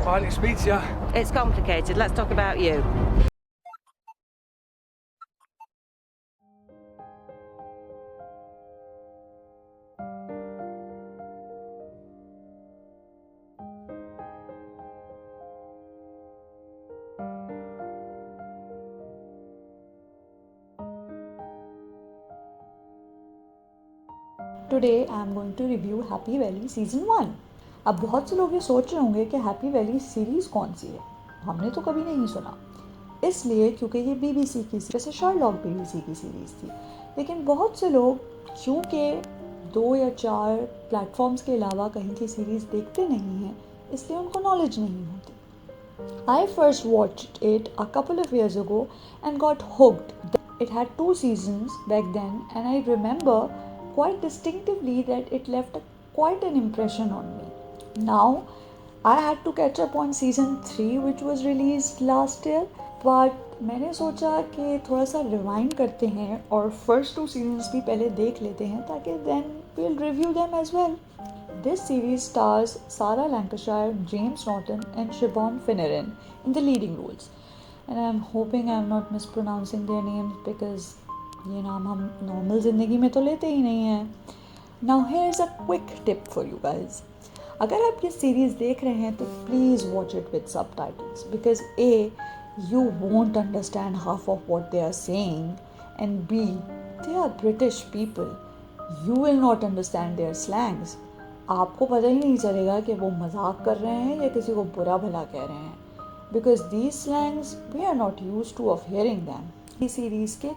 Fine to speak to you. It's complicated. Let's talk about you. Today I am going to review Happy Valley season 1। अब बहुत से लोग ये सोच रहे होंगे कि हैप्पी वैली सीरीज़ कौन सी है, हमने तो कभी नहीं सुना। इसलिए क्योंकि ये बीबीसी की, जैसे शर्लॉक बीबीसी की सीरीज़ थी। लेकिन बहुत से लोग क्योंकि 2 या 4 प्लेटफॉर्म्स के अलावा कहीं की सीरीज़ देखते नहीं हैं, इसलिए उनको नॉलेज नहीं होती। I first watched it a couple of years ago and got hooked. It had 2 seasons back then, and I remember quite distinctively that it left quite an impression on me. Now, I had to catch up on season 3 which was released last year, but मैंने सोचा कि थोड़ा सा rewind करते हैं और first 2 seasons भी पहले देख लेते हैं ताकि then we'll review them as well. This series stars Sarah Lancashire, James Norton and Siobhan Finneran in the leading roles. And I'm hoping I'm not mispronouncing their names because ये नाम हम normal ज़िंदगी में तो लेते ही नहीं हैं. Now here's a quick tip for you guys. अगर आप ये सीरीज़ देख रहे हैं तो please watch it with subtitles because A, you won't understand half of what they are saying, and B, they are British people. You will not understand their slangs. आपको पता ही नहीं चलेगा कि वो मजाक कर रहे हैं या किसी को बुरा भला कह रहे हैं, because these slangs we are not use to of hearing them. इस सीरीज़ के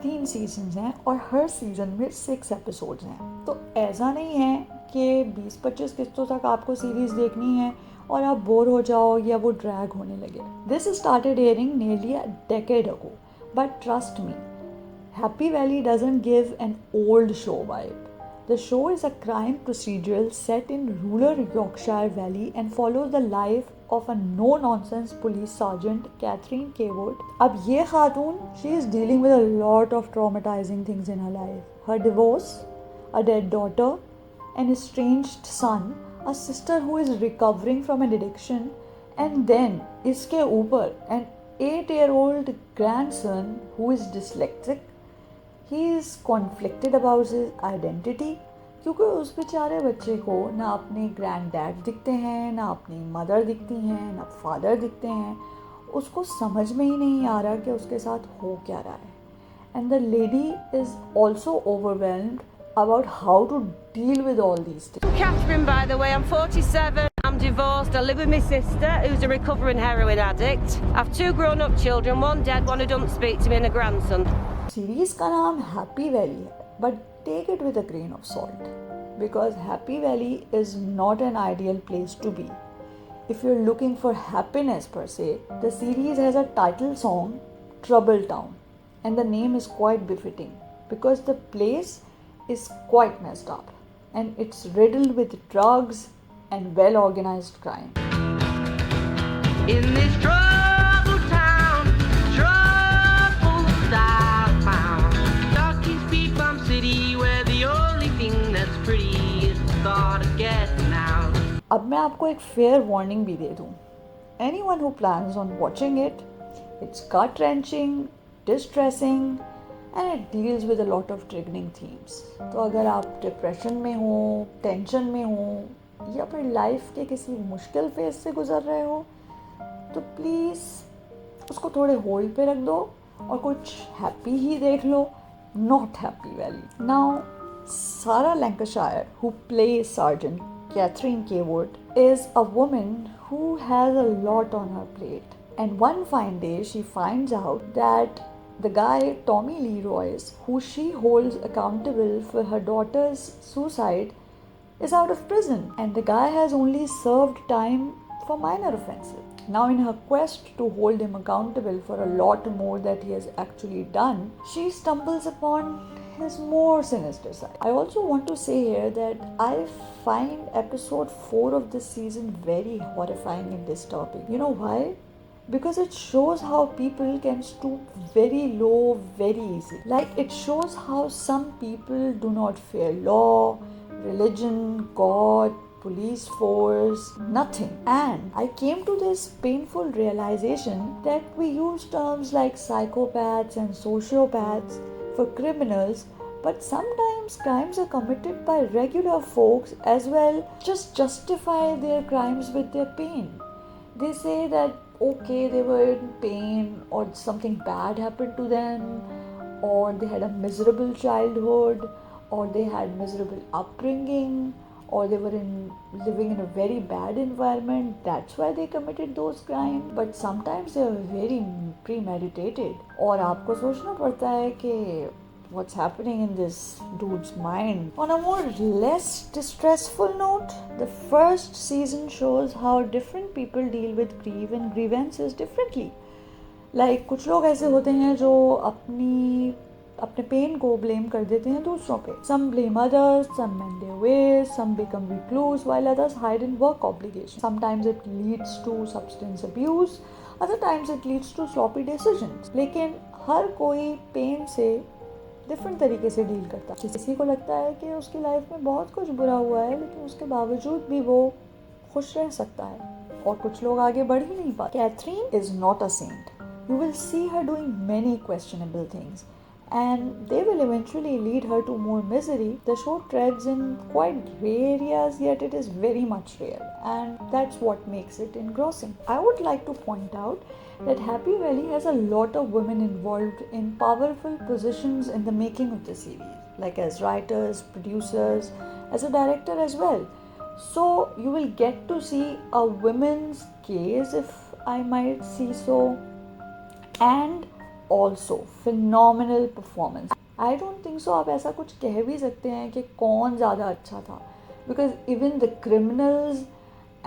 3 सीजन्स हैं और हर सीज़न में 6 एपिसोड्स हैं, तो ऐसा नहीं है कि 20-25 किस्तों तक आपको सीरीज़ देखनी है और आप बोर हो जाओ या वो ड्रैग होने लगे। This started airing nearly a decade ago, but trust me, Happy Valley doesn't give an old show vibe. The show is a crime procedural set in rural Yorkshire Valley and follows the life of a no-nonsense police sergeant, Catherine Kaywood. अब ये खातून, she is dealing with a lot of traumatizing things in her life. Her divorce, a dead daughter, an estranged son, a sister who is recovering from an addiction, and then इसके ऊपर an 8-year-old grandson who is dyslexic. He is conflicted about his identity क्योंकि उस बेचारे बच्चे को ना अपने grand dad दिखते हैं, ना अपनी मदर दिखती हैं, ना फादर दिखते हैं. उसको समझ में ही नहीं आ रहा कि उसके साथ हो क्या रहा है. And the lady is also overwhelmed about how to deal with all these things. Catherine, by the way, I'm 47, I'm divorced, I live with my sister who's a recovering heroin addict. I've 2 grown-up children, one dead, one who doesn't speak to me, and a grandson. Series का नाम Happy Valley है, but take it with a grain of salt because Happy Valley is not an ideal place to be if you're looking for happiness per se. The series has a title song, Trouble Town, and the name is quite befitting because the place is quite messed up and it's riddled with drugs and well-organized crime. In this troubled town, troubles I found. Stuck in Speed Bump City where the only thing that's pretty is the thought of getting out. अब मैं आपको एक fair warning भी दे दूँ. Anyone who plans on watching it, it's gut-wrenching, distressing, and it deals with a lot of triggering themes. तो अगर आप depression में हो, टेंशन में हो या फिर लाइफ के किसी मुश्किल फेज से गुजर रहे हो तो प्लीज़ उसको थोड़े होल्ड पे रख दो और कुछ हैप्पी ही देख लो. Not happy valley. Now Sarah Lancashire who plays Sergeant Catherine Kaywood is a woman who has a lot on her plate. And one fine day she finds out that the guy Tommy Lee Royce, who she holds accountable for her daughter's suicide, is out of prison. And the guy has only served time for minor offenses. Now in her quest to hold him accountable for a lot more that he has actually done, she stumbles upon his more sinister side. I also want to say here that I find episode 4 of this season very horrifying and disturbing. You know why? Because it shows how people can stoop very low very easily. Like it shows how some people do not fear law, religion, God, police force, nothing. And I came to this painful realization that we use terms like psychopaths and sociopaths for criminals, but sometimes crimes are committed by regular folks as well, just justify their crimes with their pain. They say that okay, they were in pain or something bad happened to them, or they had a miserable childhood, or they had miserable upbringing, or they were living in a very bad environment, that's why they committed those crimes. But sometimes they are very premeditated. और आपको सोचना पड़ता है कि what's happening in this dude's mind. On a more less distressful note, the first season shows how different people deal with grief and grievances differently. Like कुछ लोग ऐसे होते हैं जो अपने पेन को ब्लेम कर देते हैं दूसरों पे. Some blame others, some mend their ways, some become recluse, while others hide in work obligations. Sometimes it leads to substance abuse, other times it leads to sloppy decisions. लेकिन हर कोई pen से different तरीके से deal करता है. किसी को लगता है कि उसकी लाइफ में बहुत कुछ बुरा हुआ है, लेकिन उसके बावजूद भी वो खुश रह सकता है, और कुछ लोग आगे बढ़ ही नहीं पाते. Catherine is not a saint. You will see her doing many questionable things, and they will eventually lead her to more misery. The show treads in quite gray areas, yet it is very much real, and that's what makes it engrossing. I would like to point out that Happy Valley has a lot of women involved in powerful positions in the making of the series, like as writers, producers, as a director as well. So you will get to see a women's gaze, if I might say so, and also phenomenal performance. I don't think so आप ऐसा कुछ कह भी सकते हैं कि कौन ज़्यादा अच्छा था, because even the criminals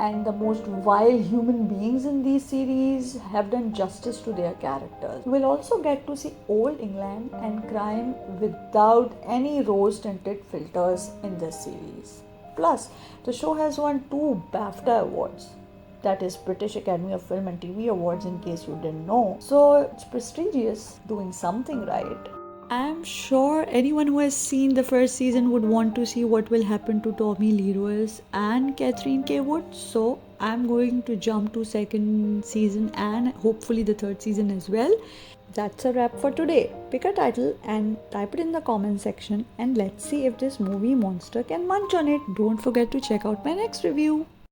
and the most vile human beings in these series have done justice to their characters. You will also get to see old England and crime without any rose-tinted filters in this series. Plus, the show has won 2 BAFTA awards. That is British Academy of Film and TV Awards, in case you didn't know. So it's prestigious, doing something right. I'm sure anyone who has seen the first season would want to see what will happen to Tommy Lee Lewis and Catherine K. Wood. So I'm going to jump to second season and hopefully the third season as well. That's a wrap for today. Pick a title and type it in the comment section, and let's see if this movie monster can munch on it. Don't forget to check out my next review.